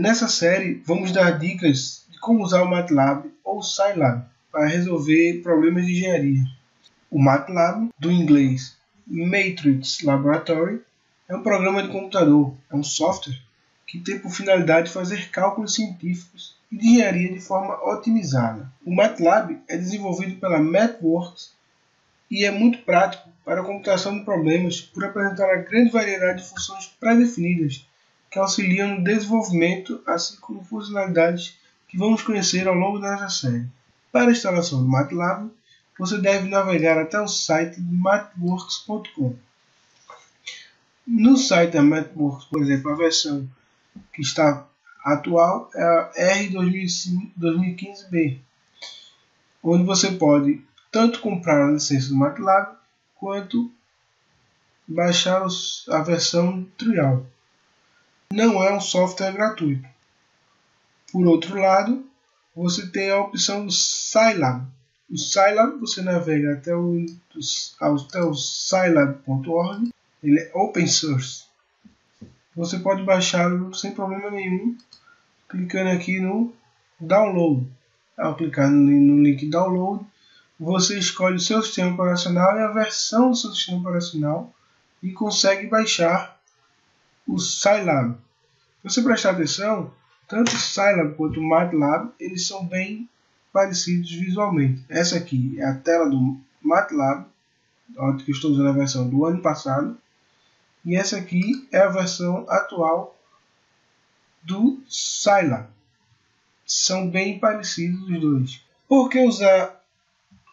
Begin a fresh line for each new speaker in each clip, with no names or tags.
Nessa série, vamos dar dicas de como usar o MATLAB ou Scilab para resolver problemas de engenharia. O MATLAB, do inglês Matrix Laboratory, é um programa de computador, é um software que tem por finalidade fazer cálculos científicos e de engenharia de forma otimizada. O MATLAB é desenvolvido pela MathWorks e é muito prático para a computação de problemas por apresentar a grande variedade de funções pré-definidas que auxiliam no desenvolvimento, assim como funcionalidades que vamos conhecer ao longo dessa série. Para a instalação do MATLAB, você deve navegar até o site de mathworks.com. No site da MathWorks, por exemplo, a versão que está atual é a R2015B, onde você pode tanto comprar a licença do MATLAB quanto baixar a versão trial. Não é um software gratuito. Por outro lado, você tem a opção do Scilab. O Scilab você navega até o scilab.org. Ele é open source. Você pode baixá-lo sem problema nenhum, clicando aqui no download. Ao clicar no link download, você escolhe o seu sistema operacional e a versão do seu sistema operacional e consegue baixar o Scilab. Se você prestar atenção, tanto o Scilab quanto o MATLAB eles são bem parecidos visualmente. Essa aqui é a tela do MATLAB, onde eu estou usando a versão do ano passado, e essa aqui é a versão atual do Scilab. São bem parecidos os dois. Por que usar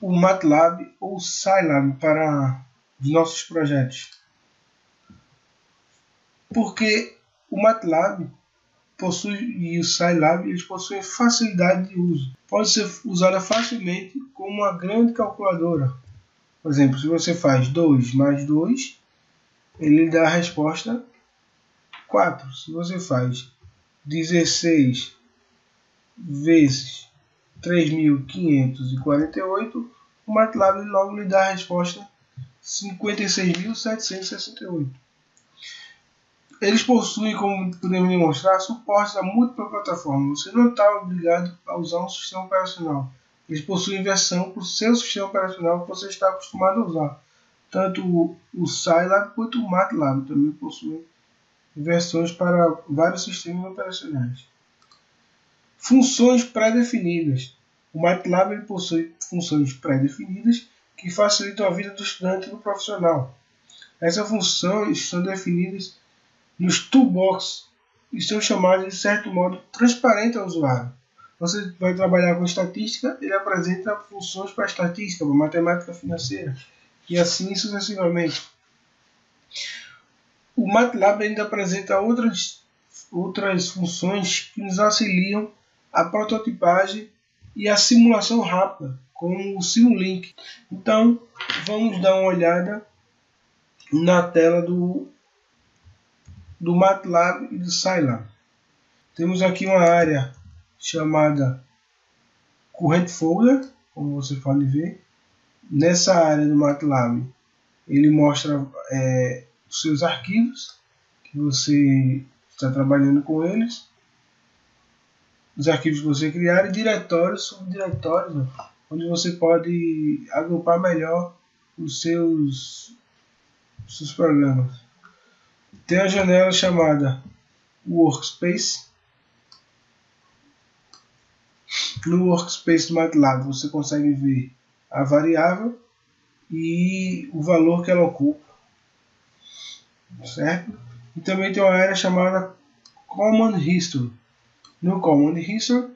o MATLAB ou o Scilab para os nossos projetos? Porque o MATLAB e o Scilab eles possuem facilidade de uso. Pode ser usada facilmente como uma grande calculadora. Por exemplo, se você faz 2 mais 2, ele dá a resposta 4. Se você faz 16 vezes 3.548, o MATLAB logo lhe dá a resposta 56.768. Eles possuem, como podemos demonstrar, suporte a múltiplas plataformas. Você não está obrigado a usar um sistema operacional. Eles possuem versão para o seu sistema operacional que você está acostumado a usar. Tanto o Scilab quanto o MATLAB também possuem versões para vários sistemas operacionais. Funções pré-definidas. O MATLAB ele possui funções pré-definidas que facilitam a vida do estudante e do profissional. Essas funções estão definidas nos toolbox e são chamadas de certo modo transparente ao usuário. Você vai trabalhar com estatística, ele apresenta funções para estatística, para matemática financeira e assim sucessivamente. O MATLAB ainda apresenta outras funções que nos auxiliam a prototipagem e a simulação rápida, como o Simulink. Então, vamos dar uma olhada na tela do MATLAB e do Scilab. Temos aqui uma área chamada Current Folder, como você pode ver. Nessa área do MATLAB, ele mostra os seus arquivos, que você está trabalhando com eles, os arquivos que você criar, e diretórios, subdiretórios, onde você pode agrupar melhor os seus programas. Tem a janela chamada Workspace. No Workspace do MATLAB você consegue ver a variável e o valor que ela ocupa, certo? E também tem uma área chamada Command History. No Command History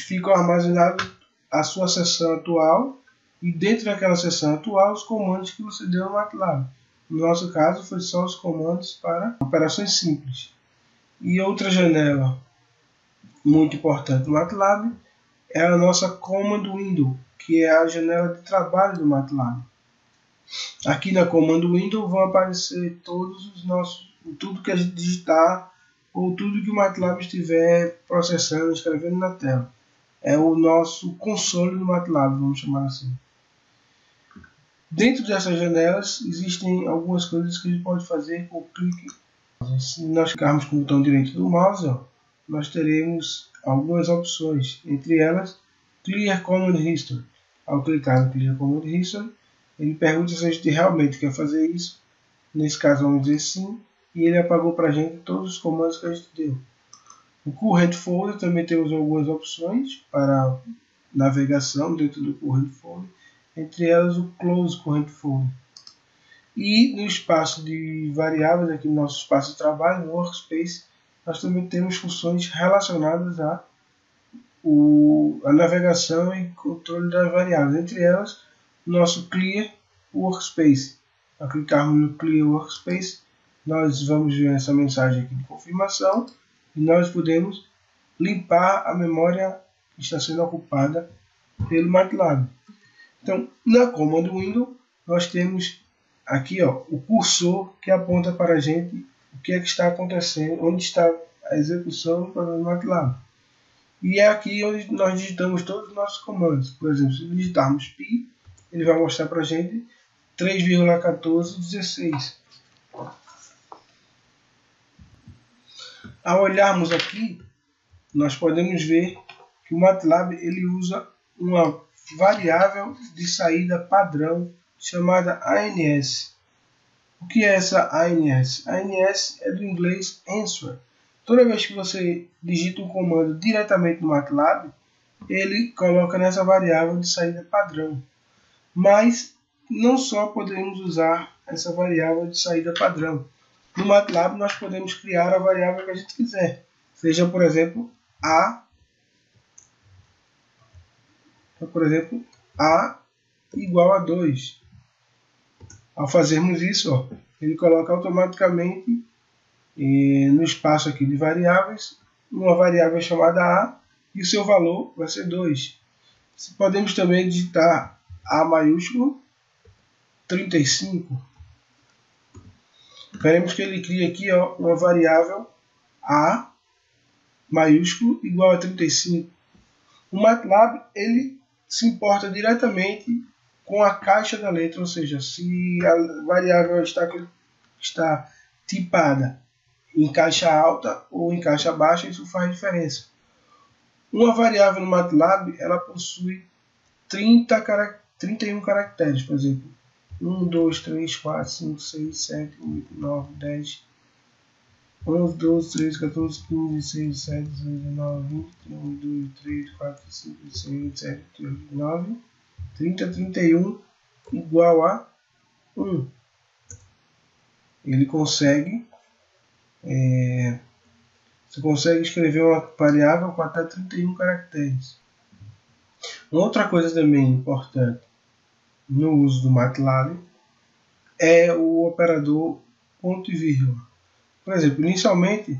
ficam armazenados a sua seção atual e dentro daquela seção atual os comandos que você deu no MATLAB. No nosso caso, foi só os comandos para operações simples. E outra janela muito importante do MATLAB é a nossa Command Window, que é a janela de trabalho do MATLAB. Aqui na Command Window vão aparecer tudo que a gente digitar ou tudo que o MATLAB estiver processando, escrevendo na tela. É o nosso console do MATLAB, vamos chamar assim. Dentro dessas janelas existem algumas coisas que a gente pode fazer com o clique. Se nós clicarmos com o botão direito do mouse, nós teremos algumas opções, entre elas Clear Command History. Ao clicar no Clear Command History, ele pergunta se a gente realmente quer fazer isso. Nesse caso vamos dizer sim, e ele apagou para a gente todos os comandos que a gente deu. No Current Folder também temos algumas opções para navegação dentro do Current Folder, entre elas o Close Current Folder. E no espaço de variáveis, aqui no nosso espaço de trabalho, no Workspace, nós também temos funções relacionadas a navegação e controle das variáveis, entre elas o nosso Clear Workspace. Ao clicarmos no Clear Workspace, nós vamos ver essa mensagem aqui de confirmação e nós podemos limpar a memória que está sendo ocupada pelo MATLAB. Então, na Command Window, nós temos aqui o cursor que aponta para a gente o que é que está acontecendo, onde está a execução do programa MATLAB. E é aqui onde nós digitamos todos os nossos comandos. Por exemplo, se digitarmos pi, ele vai mostrar para a gente 3,1416. Ao olharmos aqui, nós podemos ver que o MATLAB ele usa uma variável de saída padrão chamada ANS. O que é essa ANS? ANS é do inglês answer. Toda vez que você digita um comando diretamente no MATLAB, ele coloca nessa variável de saída padrão. Mas não só podemos usar essa variável de saída padrão. No MATLAB nós podemos criar a variável que a gente quiser. Seja, por exemplo, A. Então, por exemplo, A igual a 2. Ao fazermos isso, ele coloca automaticamente no espaço aqui de variáveis, uma variável chamada A, e o seu valor vai ser 2. Podemos também digitar A maiúsculo 35. Veremos que ele cria aqui uma variável A maiúsculo igual a 35. O MATLAB ele se importa diretamente com a caixa da letra, ou seja, se a variável está tipada em caixa alta ou em caixa baixa, isso faz diferença. Uma variável no MATLAB ela possui 31 caracteres, por exemplo, 1, 2, 3, 4, 5, 6, 7, 8, 9, 10, 11, 12, 13, 14, 15, 16, 17, 18, 19, 20, 21, 22, 23, 24, 25, 26, 27, 28, 29, 30, 31 igual a 1. Ele consegue você consegue escrever uma variável com até 31 caracteres. Outra coisa também importante no uso do MATLAB é o operador ponto e vírgula. Por exemplo, inicialmente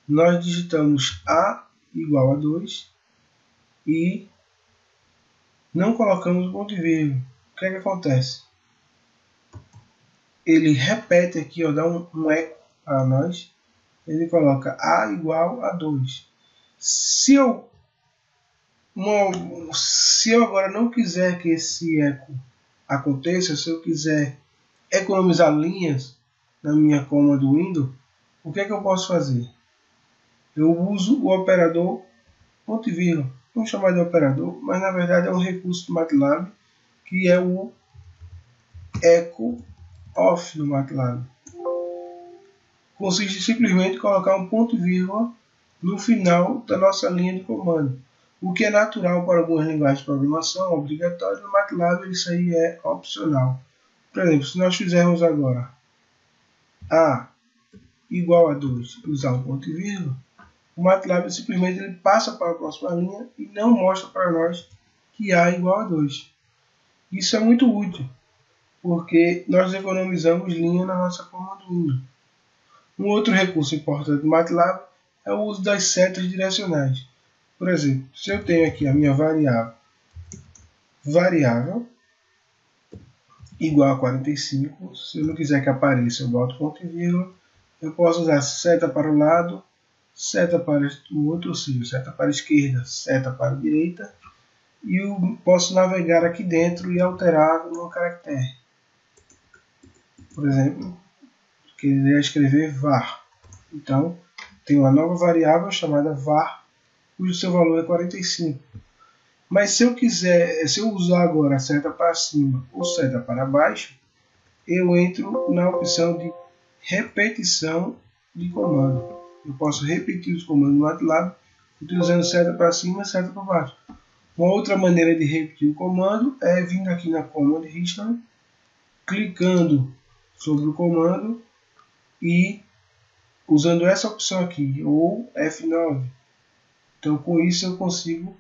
nós digitamos A igual a 2 e não colocamos o ponto e vírgula. O que é que acontece? Ele repete aqui, dá um eco para nós. Ele coloca A igual a 2. Se eu agora não quiser que esse eco aconteça, se eu quiser economizar linhas na minha Command Window, o que é que eu posso fazer? Eu uso o operador ponto e vírgula. Vamos chamar de operador, mas na verdade é um recurso do MATLAB que é o echo off do MATLAB. Consiste simplesmente em colocar um ponto e vírgula no final da nossa linha de comando. O que é natural para algumas linguagens de programação, obrigatório, no MATLAB isso aí é opcional. Por exemplo, se nós fizermos agora A igual a 2 e usar um ponto e vírgula, o MATLAB simplesmente ele passa para a próxima linha e não mostra para nós que A é igual a 2. Isso é muito útil, porque nós economizamos linha na nossa Command Window. Um outro recurso importante do MATLAB é o uso das setas direcionais. Por exemplo, se eu tenho aqui a minha variável igual a 45, se eu não quiser que apareça, eu boto ponto e vírgula, eu posso usar seta para o lado, seta para o outro, ou seja, seta para a esquerda, seta para a direita, e eu posso navegar aqui dentro e alterar um caractere. Por exemplo, queria escrever var. Então, tem uma nova variável chamada var, cujo seu valor é 45. Mas se eu usar agora a seta para cima ou seta para baixo, eu entro na opção de repetição de comando. Eu posso repetir os comandos no MATLAB utilizando seta para cima e seta para baixo. Uma outra maneira de repetir o comando é vindo aqui na Command History, clicando sobre o comando e usando essa opção aqui, ou F9. Então com isso eu consigo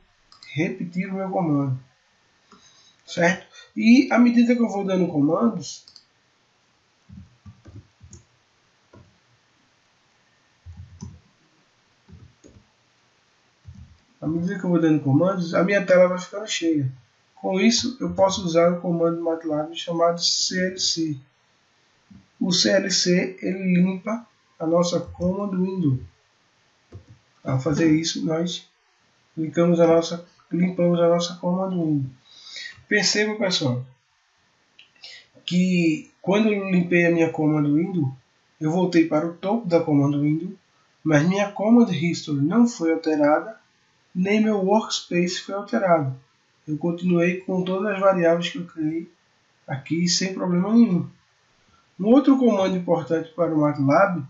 repetir o meu comando, certo? E à medida que eu vou dando comandos, a minha tela vai ficando cheia. Com isso, eu posso usar o comando MATLAB chamado CLC. O CLC ele limpa a nossa Command Window. Ao fazer isso, nós limpamos a nossa Command Window. Perceba, pessoal, que quando eu limpei a minha Command Window, eu voltei para o topo da Command Window, mas minha Command History não foi alterada, nem meu Workspace foi alterado. Eu continuei com todas as variáveis que eu criei aqui sem problema nenhum. Um outro comando importante para o MATLAB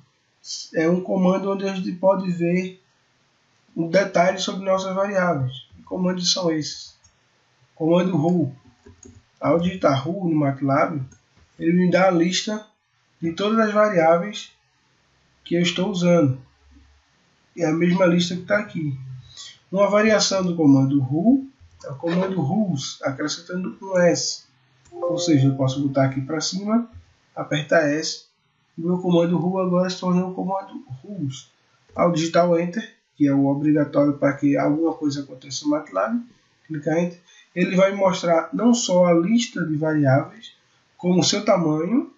é um comando onde a gente pode ver um detalhe sobre nossas variáveis. Que comandos são esses? Comando who. Ao digitar who no MATLAB, ele me dá a lista de todas as variáveis que eu estou usando. É a mesma lista que está aqui. Uma variação do comando who é o comando whos, acrescentando um S. Ou seja, eu posso botar aqui para cima, apertar S, e o meu comando who agora se tornou o comando whos. Ao digitar o Enter, que é o obrigatório para que alguma coisa aconteça no MATLAB, clicar Enter, ele vai me mostrar não só a lista de variáveis, como o seu tamanho,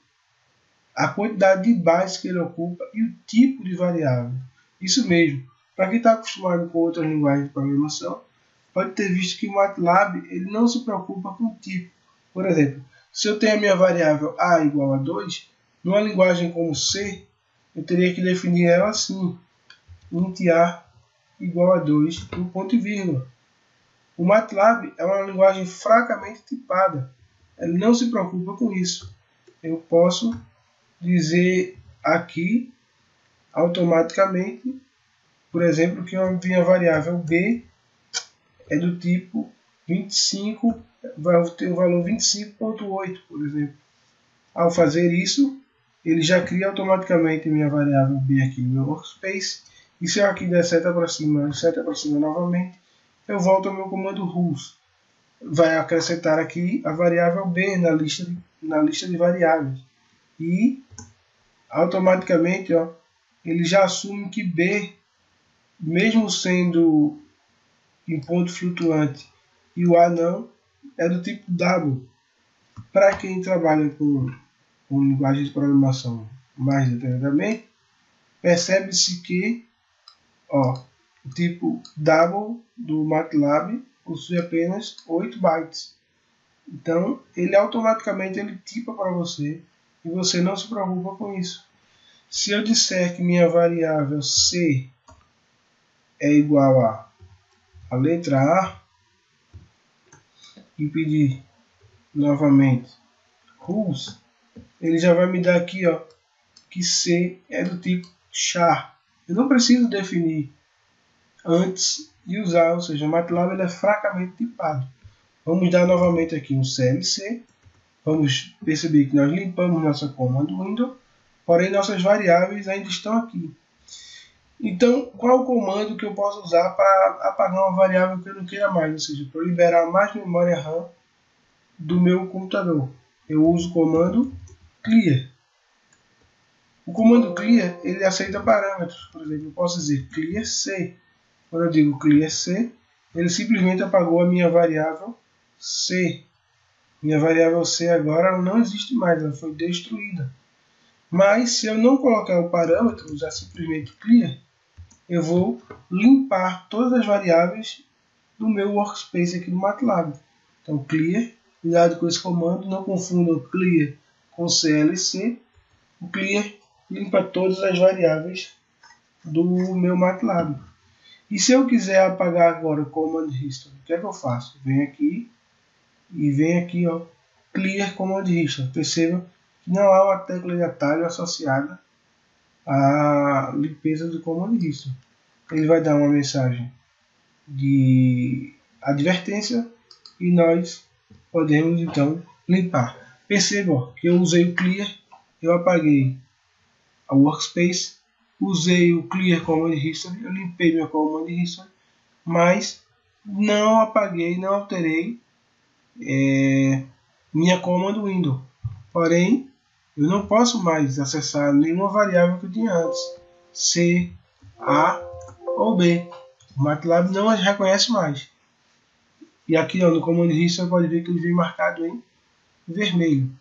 a quantidade de bytes que ele ocupa e o tipo de variável. Isso mesmo. Para quem está acostumado com outras linguagens de programação, pode ter visto que o MATLAB ele não se preocupa com o tipo. Por exemplo, se eu tenho a minha variável a igual a 2, numa linguagem como C, eu teria que definir ela assim, int a igual a 2, um ponto e vírgula. O MATLAB é uma linguagem fracamente tipada. Ele não se preocupa com isso. Eu posso dizer aqui automaticamente, por exemplo, que a minha variável b é do tipo 25, vai ter o valor 25.8, por exemplo. Ao fazer isso, ele já cria automaticamente minha variável b aqui no meu workspace. E se eu aqui der seta para cima novamente, eu volto ao meu comando whos. Vai acrescentar aqui a variável b na lista de variáveis. E automaticamente ele já assume que b, mesmo sendo em ponto flutuante e o a não, é do tipo double. Para quem trabalha com linguagem de programação mais detalhadamente, percebe-se que o tipo double do MATLAB possui apenas 8 bytes. Então, ele automaticamente tipa para você e você não se preocupa com isso. Se eu disser que minha variável c é igual a letra A e pedir novamente whos, ele já vai me dar aqui que C é do tipo char. Eu não preciso definir antes de usar, ou seja, o MATLAB ele é fracamente tipado. Vamos dar novamente aqui um CLC. Vamos perceber que nós limpamos nossa Command Window, porém nossas variáveis ainda estão aqui. Então, qual é o comando que eu posso usar para apagar uma variável que eu não queira mais, ou seja, para liberar mais memória RAM do meu computador? Eu uso o comando clear. O comando clear ele aceita parâmetros. Por exemplo, eu posso dizer clear C. Quando eu digo clear C, ele simplesmente apagou a minha variável C. Minha variável C agora ela não existe mais, ela foi destruída. Mas se eu não colocar o parâmetro, usar simplesmente clear, eu vou limpar todas as variáveis do meu workspace aqui do MATLAB. Então clear, cuidado com esse comando, não confundam clear com CLC. O clear limpa todas as variáveis do meu MATLAB. E se eu quiser apagar agora o Command History, o que é que eu faço? Venho aqui e venho aqui, ó, Clear Command History. Perceba que não há uma tecla de atalho associada à limpeza do Command History. Ele vai dar uma mensagem de advertência e nós podemos então limpar. Perceba, ó, que eu usei o Clear, eu apaguei a Workspace, usei o Clear Command History, eu limpei meu Command History, mas não apaguei, não alterei minha Command Window. Porém, eu não posso mais acessar nenhuma variável que eu tinha antes, C, A ou B. O MATLAB não as reconhece mais. E aqui, ó, no Command History você pode ver que ele vem marcado em vermelho.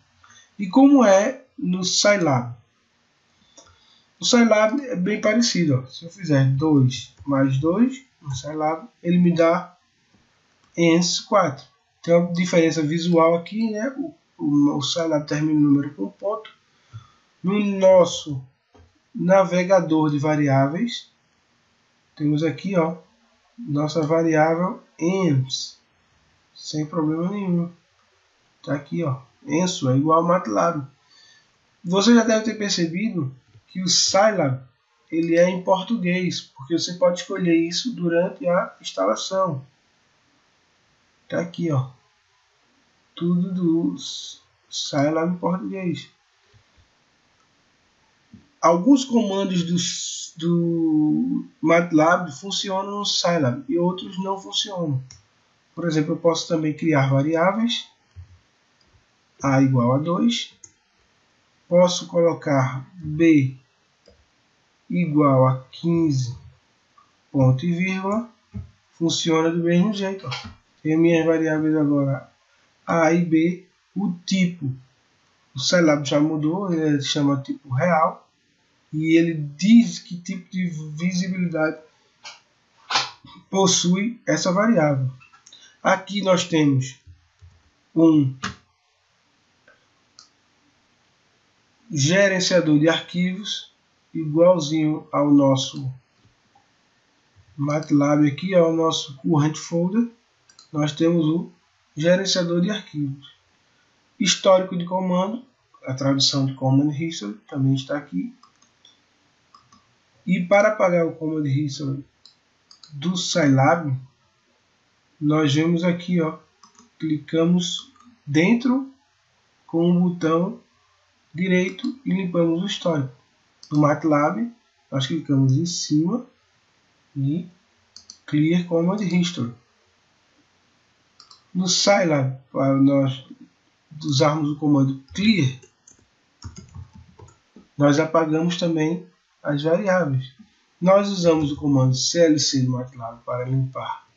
E como é no Scilab? O Scilab é bem parecido. Ó. Se eu fizer 2 mais 2 no Scilab, ele me dá ENS 4. Tem uma diferença visual aqui, né? O Scilab termina o número com ponto. No nosso navegador de variáveis, temos aqui, ó, nossa variável ENS, sem problema nenhum. Tá aqui, ó, ENSO é igual ao MATLAB. Você já deve ter percebido que o Scilab ele é em português, porque você pode escolher isso durante a instalação. Tá aqui, ó, tudo do Scilab em português. Alguns comandos do MATLAB funcionam no Scilab e outros não funcionam. Por exemplo, eu posso também criar variáveis A igual a 2. Posso colocar B igual a 15 ponto e vírgula. Funciona do mesmo jeito. Ó. Tem minhas variáveis agora A e B. O tipo, o Scilab já mudou, ele chama tipo real. E ele diz que tipo de visibilidade possui essa variável. Aqui nós temos um gerenciador de arquivos igualzinho ao nosso MATLAB aqui, ao nosso current folder. Nós temos o gerenciador de arquivos. Histórico de comando, a tradução de Command History também está aqui. E para apagar o Command History do Scilab, nós vemos aqui, ó, clicamos dentro com o botão direito e limpamos o histórico. No MATLAB, nós clicamos em cima e Clear Command History. No Scilab, para nós usarmos o comando Clear, nós apagamos também as variáveis. Nós usamos o comando CLC do MATLAB para limpar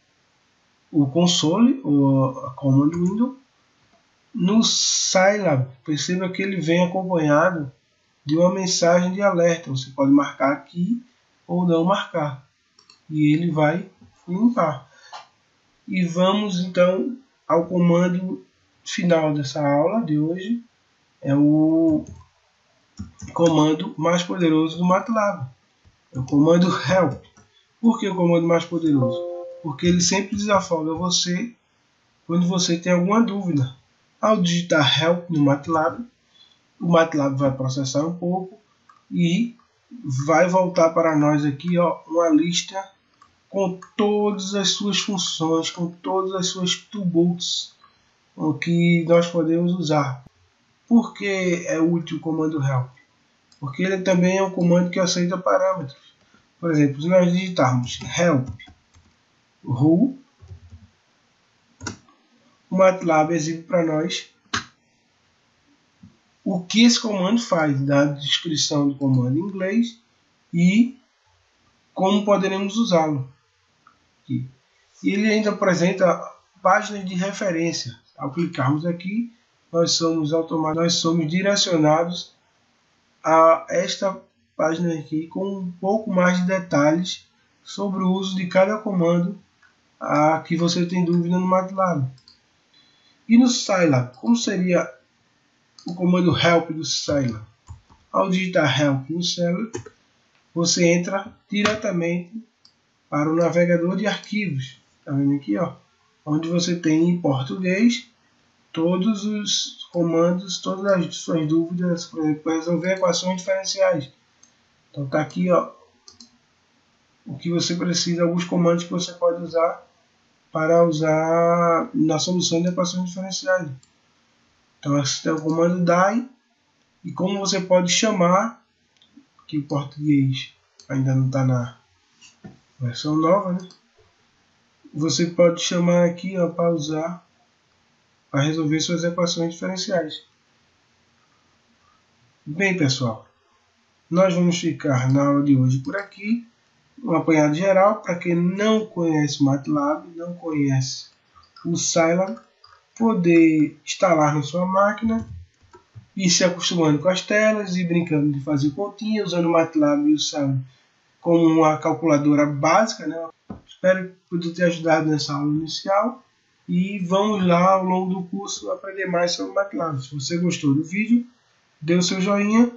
o console ou a Command Window. No Scilab, perceba que ele vem acompanhado de uma mensagem de alerta. Você pode marcar aqui ou não marcar. E ele vai limpar. E vamos então ao comando final dessa aula de hoje. É o comando mais poderoso do MATLAB. É o comando help. Por que o comando mais poderoso? Porque ele sempre desafoga você quando você tem alguma dúvida. Ao digitar help no MATLAB, o MATLAB vai processar um pouco e vai voltar para nós aqui, ó, uma lista com todas as suas funções, com todas as suas toolbox que nós podemos usar. Por que é útil o comando help? Porque ele também é um comando que aceita parâmetros. Por exemplo, se nós digitarmos help who, o MATLAB exibe para nós o que esse comando faz, da descrição do comando em inglês e como poderemos usá-lo. E ele ainda apresenta páginas de referência. Ao clicarmos aqui, nós somos direcionados a esta página aqui com um pouco mais de detalhes sobre o uso de cada comando que você tem dúvida no MATLAB. E no Scilab, como seria o comando help do Scilab? Ao digitar help no Scilab, você entra diretamente para o navegador de arquivos. Tá vendo aqui, ó, onde você tem em português todos os comandos, todas as suas dúvidas, por exemplo, para resolver equações diferenciais. Então tá aqui, ó, o que você precisa, alguns comandos que você pode usar para usar na solução de equações diferenciais. Então esse é o comando DAI, e como você pode chamar, que o português ainda não está na versão nova, né? Você pode chamar aqui, ó, para usar para resolver suas equações diferenciais. Bem, pessoal, nós vamos ficar na aula de hoje por aqui. Um apanhado geral para quem não conhece o MATLAB, não conhece o Scilab, poder instalar na sua máquina e se acostumando com as telas e brincando de fazer continha, usando o MATLAB e o Scilab como uma calculadora básica, né? Espero poder ter ajudado nessa aula inicial. E vamos lá ao longo do curso aprender mais sobre o MATLAB. Se você gostou do vídeo, dê o seu joinha